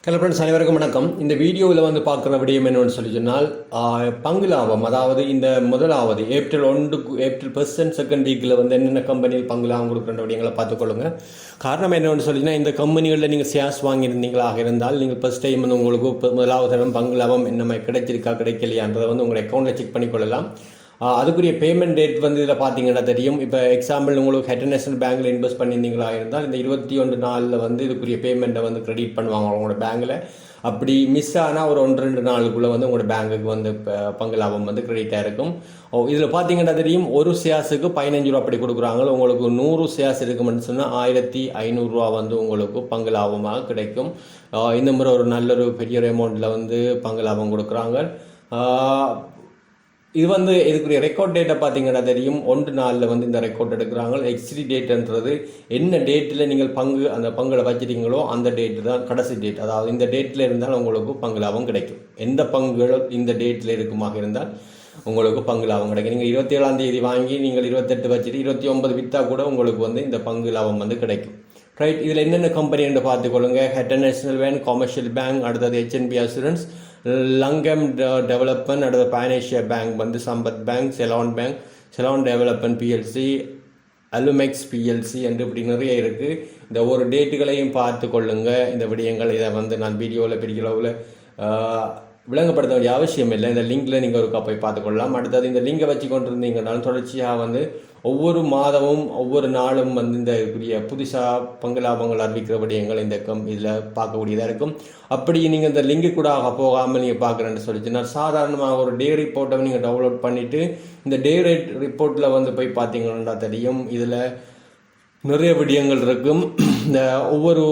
Hello friends, அனைவருக்கும் வணக்கம். இந்த வீடியோவில் வந்து பார்க்குற விடயம் என்னன்னு சொல்லி சொன்னால், பங்கு லாபம். அதாவது இந்த முதலாவது ஏப்ரல் ஃபர்ஸ்ட் செகண்ட் வீக்கில் வந்து என்னென்ன கம்பெனியில் பங்கு லாபம் கொடுக்குற விடயங்களை பார்த்துக்கொள்ளுங்க. காரணம் என்னென்னு சொல்லினா, இந்த கம்பெனிகளில் நீங்கள் ஷேர்ஸ் வாங்கியிருந்தீங்களாக இருந்தால் நீங்கள் ஃபர்ஸ்ட் டைம் வந்து உங்களுக்கு முதலாவது தரம் பங்கு லாபம் என்ன கிடைச்சிருக்கா கிடைக்கலையான்றதை வந்து உங்கள் அக்கௌண்ட்டில் செக் பண்ணிக்கொள்ளலாம். அதுக்குரிய பேமெண்ட் டேட் வந்து இதில் பார்த்தீங்கன்னா தெரியும். இப்போ எக்ஸாம்பிள் உங்களுக்கு ஹெட் நேஷனல் பேங்க்கில் இன்வெஸ்ட் பண்ணியிருந்தீங்களா இருந்தால் இந்த 21 நாளில் வந்து இதுக்குரிய பேமெண்ட்டை வந்து கிரெடிட் பண்ணுவாங்க உங்களோட பேங்கில். அப்படி மிஸ் ஆனால் ஒரு 1-2 நாளுக்குள்ளே வந்து உங்களோட பேங்குக்கு வந்து பங்கு லாபம் வந்து கிரெடிட்டாக இருக்கும். இதில் பார்த்தீங்கன்னா தெரியும், ஒரு ஷேர்ஸுக்கு 15 ரூபா அப்படி கொடுக்குறாங்க. உங்களுக்கு 100 ஷேர்ஸ் இருக்குமென்னு சொன்னால் 1500 ரூபா வந்து உங்களுக்கு பங்கு லாபமாக கிடைக்கும். இந்த முறை ஒரு நல்ல ஒரு பெரிய அமௌண்ட்டில் வந்து பங்கு லாபம் கொடுக்குறாங்க. இது வந்து இதுக்குரிய ரெக்கார்ட் டேட்டை பார்த்தீங்கன்னா தெரியும், 1 நாளில் வந்து இந்த ரெக்கார்ட் எடுக்கிறாங்க. எக்ஸ்ட்ரி டேட்ன்றது என்ன டேட்டில் நீங்கள் அந்த பங்குல வச்சிட்டீங்களோ அந்த டேட்டு தான் கடைசி டேட். அதாவது இந்த டேட்டில் இருந்தால் உங்களுக்கு பங்கு லாபம் கிடைக்கும். எந்த பங்குகள் இந்த டேட்டில் இருக்குமாக இருந்தால் உங்களுக்கு பங்கு லாபம் கிடைக்கும். நீங்கள் 27ஆம் தேதி வாங்கி நீங்கள் 28 வச்சுட்டு 29 விற்றா கூட உங்களுக்கு வந்து இந்த பங்கு லாபம் வந்து கிடைக்கும். ரைட், இதில் என்னென்ன கம்பெனி என்று பார்த்துக்கொள்ளுங்க. Hatton national bank, commercial bank, அடுத்தது HNB அசூரன்ஸ், லங்கம் டெவலப்மெண்ட், அடுத்த பைனேஷியா பேங்க் வந்து Sampath bank, Seylan development PLC, Alumex PLC என்று இப்படி நிறைய இருக்குது. இந்த ஒரு டேட்டுகளையும் பார்த்து கொள்ளுங்க. இந்த விடயங்கள் இதை வந்து நான் வீடியோவில் பெரிய அளவில் விளங்கப்படுத்த வேண்டிய அவசியம் இல்லை. இந்த லிங்கில் நீங்கள் ஒரு போய் பார்த்துக்கொள்ளலாம். அடுத்தது இந்த லிங்கை வச்சு கொண்டிருந்தீங்கன்னாலும் தொடர்ச்சியாக வந்து ஒவ்வொரு மாதமும் ஒவ்வொரு நாளும் வந்து இந்த புதுசாக பங்கு லாபங்கள் அறிவிக்கிற விடயங்கள் இந்த இதில் பார்க்கக்கூடியதாக இருக்கும். அப்படி நீங்கள் இந்த லிங்கு கூட போகாமல் நீங்கள் பார்க்குறேன்னு சொல்லிச்சுன்னா, சாதாரணமாக ஒரு டே ரிப்போர்ட்டை நீங்கள் டவுன்லோட் பண்ணிவிட்டு இந்த டே ரிப்போர்ட்டில் வந்து போய் பார்த்தீங்கன்னா தெரியும், இதில் நிறைய விடயங்கள் இருக்கும். இந்த ஒவ்வொரு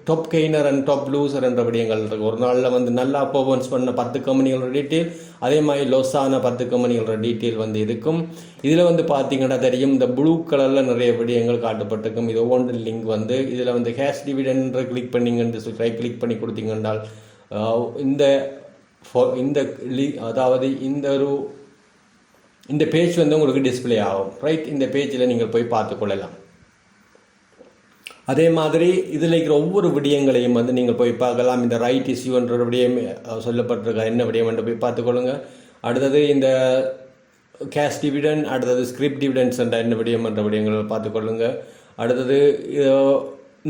top gainer and top loser என்ற விடயங்கள் இருக்குது. ஒரு நாளில் வந்து நல்லா பர்ஃபார்மன்ஸ் பண்ண 10 கம்பெனிகளோட டீட்டெயில், அதே மாதிரி லொஸான 10 கம்பெனிகளோட டீட்டெயில் வந்து இருக்கும். இதில் வந்து பார்த்தீங்கன்னா தெரியும், இந்த ப்ளூ கலரில் நிறைய விடயங்கள் காட்டப்பட்டிருக்கும். இது ஒவ்வொன்று லிங்க் வந்து இதில் வந்து ஹேஷ் டிவிடெண்ட் கிளிக் பண்ணிங்கன்னு கிளிக் பண்ணி கொடுத்தீங்கன்னால் அதாவது இந்த பேஜ் வந்து உங்களுக்கு டிஸ்பிளே ஆகும். ரைட், இந்த பேஜில் நீங்கள் போய் பார்த்துக்கொள்ளலாம். அதே மாதிரி இதில் இருக்கிற ஒவ்வொரு விடயங்களையும் வந்து நீங்கள் போய் பார்க்கலாம். இந்த ரைட் இஷ்யூன்ற விடயம் சொல்லப்பட்டிருக்க என்ன விடயம் என்று போய் பார்த்துக்கொள்ளுங்க. அடுத்தது இந்த கேஷ் டிவிடெண்ட், அடுத்தது ஸ்கிரிப்ட் டிவிடெண்ட்ஸ் என்ற என்ன விடயம் என்ற விடயங்களை பார்த்துக்கொள்ளுங்க. அடுத்தது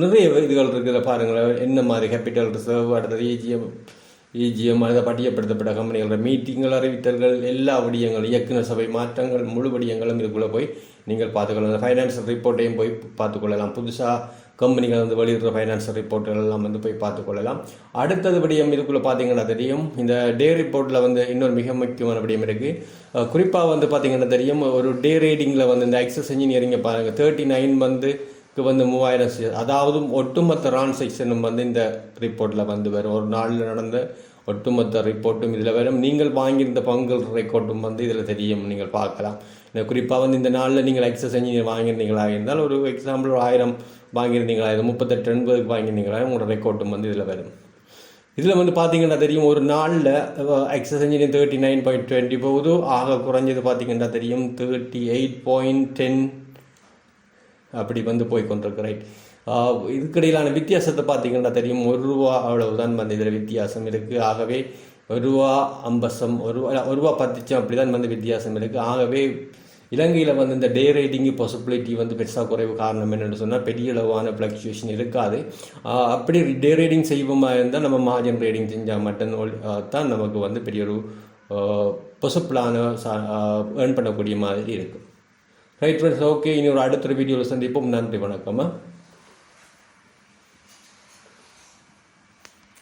நிறைய இதுகள் இருக்கிற பாருங்கள், என்ன மாதிரி கேபிட்டல் ரிசர்வ், அடுத்தது EGM அதை பட்டியப்படுத்தப்பட்ட கம்பெனிகளோட மீட்டிங்கள், அறிவித்தல்கள், எல்லா விடயங்கள், இயக்குநர் சபை மாற்றங்கள், முழு விடயங்களும் இதுக்குள்ளே போய் நீங்கள் பார்த்துக்கொள்ளலாம். ஃபைனான்சியல் ரிப்போர்ட்டையும் போய் பார்த்துக்கொள்ளலாம். புதுசாக கம்பெனிகள் வந்து வெளியிடுற ஃபைனான்சியல் ரிப்போர்ட்டுகள் எல்லாம் வந்து போய் பார்த்துக்கொள்ளலாம். அடுத்தது விடயம் இதுக்குள்ளே பார்த்தீங்கன்னா தெரியும், இந்த டே ரிப்போர்ட்டில் வந்து இன்னொரு மிக முக்கியமான விடயம் இருக்குது. குறிப்பாக வந்து பார்த்தீங்கன்னா தெரியும், ஒரு டே ரேட்டிங்கில் வந்து இந்த ஆக்சஸ் இன்ஜினியரிங்கை பாருங்கள், 39 வந்து 3000 ஷேர், அதாவது ஒட்டுமொத்த டிரான்சாக்ஷனும் வந்து இந்த ரிப்போர்ட்டில் வந்து வரும். ஒரு நாளில் நடந்த ஒட்டுமொத்த ரிப்போர்ட்டும் இதில் வரும். நீங்கள் வாங்கியிருந்த பங்குகள் ரெக்கார்டும் வந்து இதில் தெரியும், நீங்கள் பார்க்கலாம். குறிப்பாக வந்து இந்த நாளில் நீங்கள் எக்ஸஸ் இன்ஜினியர் வாங்கியிருந்தீங்களா இருந்தால், ஒரு எக்ஸாம்பிள் 1000 வாங்கியிருந்தீங்களா, 38-80 வாங்கியிருந்தீங்களா, உங்களோட ரெக்கார்டும் வந்து இதில் வரும். இதில் வந்து பார்த்தீங்கன்னா தெரியும், ஒரு நாளில் எக்ஸஸ் இன்ஜினியர் 39.20 போகுது. ஆக குறைஞ்சது பார்த்தீங்கன்னா தெரியும் 38.10 அப்படி வந்து போய் கொண்டிருக்கு. ரைட், இதுக்கிடையிலான வித்தியாசத்தை பார்த்தீங்கன்னா தெரியும், ₹1 அவ்வளவுதான் வந்து இதில் வித்தியாசம் இருக்குது. ஆகவே ₹1.10 அப்படி தான் வந்து வித்தியாசம் இருக்குது. ஆகவே இலங்கையில் வந்து இந்த டே ரேட்டிங்கு பாசிபிலிட்டி வந்து பெருசாக குறைவு. காரணம் என்னென்னு சொன்னால், பெரிய அளவான ஃப்ளக்சுவேஷன் இருக்காது. அப்படி டே ரேட்டிங் செய்வோமா இருந்தால் நம்ம மார்ஜின் ரேட்டிங் செஞ்சால் மட்டும் தான் நமக்கு வந்து பெரிய ஒரு பாசிபிளான ஏர்ன் பண்ணக்கூடிய மாதிரி இருக்கும். ரைட் ஃப்ரெண்ட்ஸ், ஓகே, இனி ஒரு அடுத்த வீடியோவில் சந்திப்போம். நன்றி, வணக்கம்.